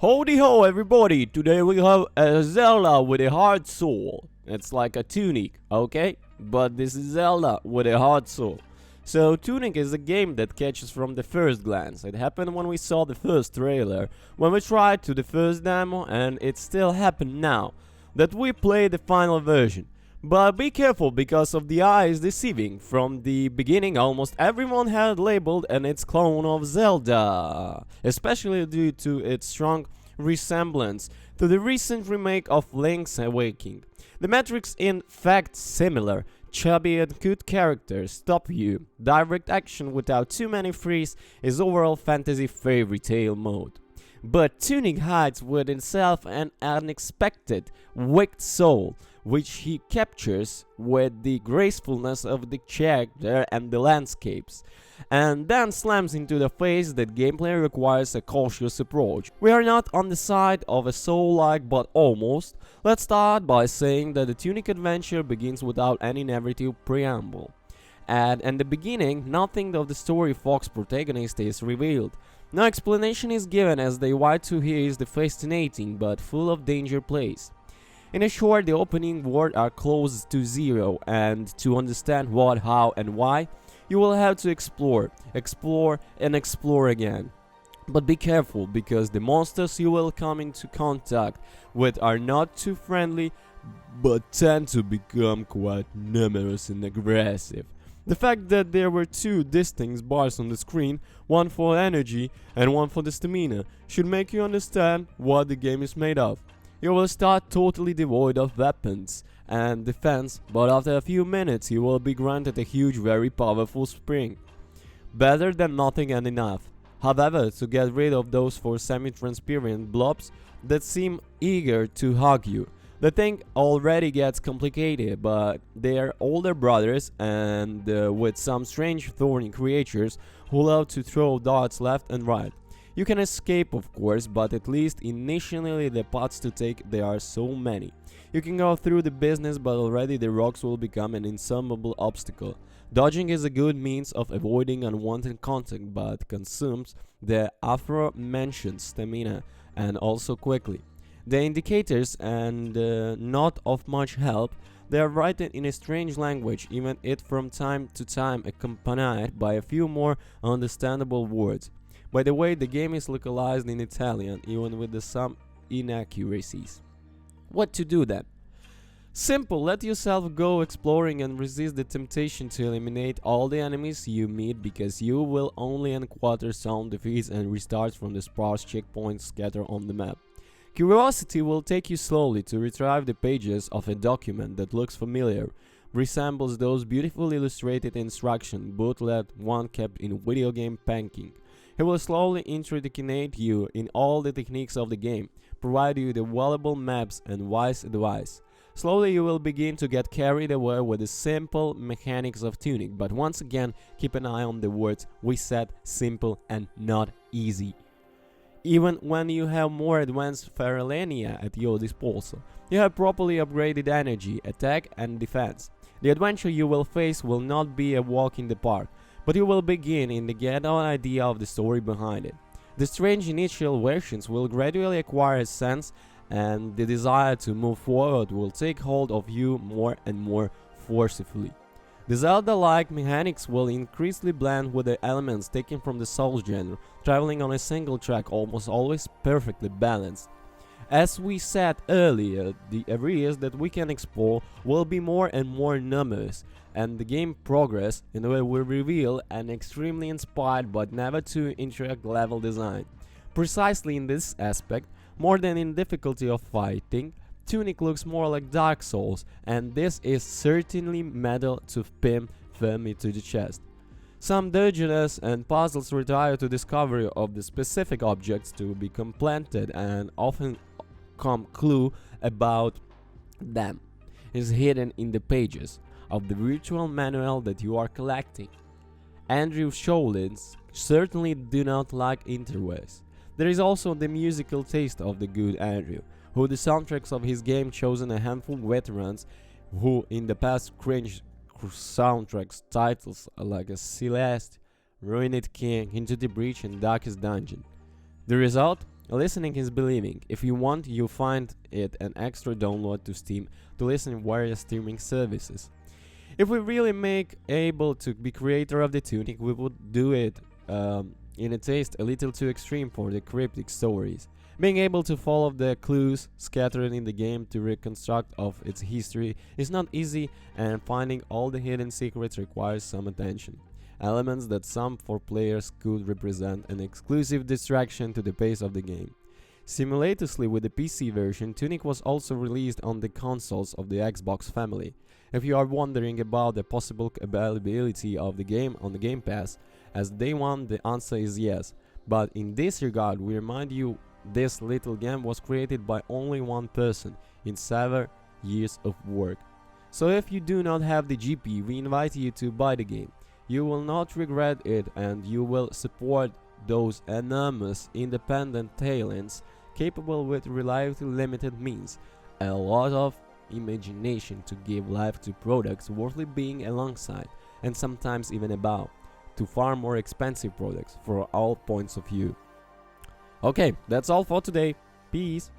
Howdy ho everybody, today we have a Zelda with a heart soul. It's like a Tunic, okay? But this is Zelda with a heart soul. So Tunic is a game that catches from the first glance. It happened when we saw the first trailer, when we tried to the first demo, and it still happened now that we play the final version. But be careful, because of the eye is deceiving. From the beginning almost everyone had labeled and its clone of Zelda, especially due to its strong resemblance to the recent remake of Link's Awakening. The metrics in fact similar: chubby and cute characters, top view, direct action without too many freeze is overall fantasy fairy tale mode. But Tunic hides within itself an unexpected, wicked soul, which he captures with the gracefulness of the character and the landscapes, and then slams into the face that gameplay requires a cautious approach. We are not on the side of a soul-like, but almost. Let's start by saying that the Tunic adventure begins without any narrative preamble. And in the beginning, nothing of the story Fox protagonist is revealed. No explanation is given, as the way to here is the fascinating but full of danger place. In a short, the opening words are close to zero, and to understand what, how and why, you will have to explore and explore again. But be careful, because the monsters you will come into contact with are not too friendly, but tend to become quite numerous and aggressive. The fact that there were two distinct bars on the screen, one for energy and one for the stamina, should make you understand what the game is made of. You will start totally devoid of weapons and defense, but after a few minutes you will be granted a huge, very powerful spring. Better than nothing and enough. However, to get rid of those four semi-transparent blobs that seem eager to hug you, the thing already gets complicated, but they are older brothers and with some strange thorny creatures who love to throw darts left and right. You can escape, of course, but at least initially the paths to take, there are so many. You can go through the business, but already the rocks will become an insurmountable obstacle. Dodging is a good means of avoiding unwanted contact, but consumes the aforementioned stamina, and also quickly. The indicators and not of much help. They are written in a strange language, even it from time to time accompanied by a few more understandable words. By the way, the game is localized in Italian, even with some inaccuracies. What to do then? Simple, let yourself go exploring and resist the temptation to eliminate all the enemies you meet, because you will only encounter some defeats and restarts from the sparse checkpoints scattered on the map. Curiosity will take you slowly to retrieve the pages of a document that looks familiar, resembles those beautifully illustrated instructions, bootleg one kept in video game painting. He will slowly indoctrinate you in all the techniques of the game, provide you the valuable maps and wise advice. Slowly you will begin to get carried away with the simple mechanics of Tunic, but once again keep an eye on the words we said: simple and not easy. Even when you have more advanced Ferocious at your disposal, you have properly upgraded energy, attack and defense. The adventure you will face will not be a walk in the park, but you will begin to get an idea of the story behind it. The strange initial versions will gradually acquire a sense, and the desire to move forward will take hold of you more and more forcefully. The Zelda-like mechanics will increasingly blend with the elements taken from the Souls genre, traveling on a single track, almost always perfectly balanced. As we said earlier, the areas that we can explore will be more and more numerous, and the game progress in a way will reveal an extremely inspired but never too intricate level design. Precisely in this aspect, more than in difficulty of fighting, Tunic looks more like Dark Souls, and this is certainly metal to pin firmly to the chest. Some dungeons and puzzles require to discovery of the specific objects to be completed, and often come clue about them is hidden in the pages of the virtual manual that you are collecting. Andrew Sholins certainly do not like interways. There is also the musical taste of the good Andrew, who the soundtracks of his game chosen a handful of veterans who in the past cringed soundtracks titles like a Celeste, Ruined King, Into the Breach and Darkest Dungeon. The result? Listening is believing. If you want, you'll find it an extra download to Steam to listen in various streaming services. If we really make able to be creator of the Tunic, we would do it in a taste a little too extreme for the cryptic stories. Being able to follow the clues scattered in the game to reconstruct of its history is not easy, and finding all the hidden secrets requires some attention. Elements that some for players could represent an exclusive distraction to the pace of the game. Simultaneously with the PC version, Tunic was also released on the consoles of the Xbox family. If you are wondering about the possible availability of the game on the Game Pass, as day one the answer is yes, but in this regard we remind you this little game was created by only one person in 7 years of work. So if you do not have the GP, we invite you to buy the game. You will not regret it, and you will support those enormous independent talents capable with relatively limited means, a lot of imagination to give life to products worthy being alongside, and sometimes even above, to far more expensive products for all points of view. Okay, that's all for today. Peace.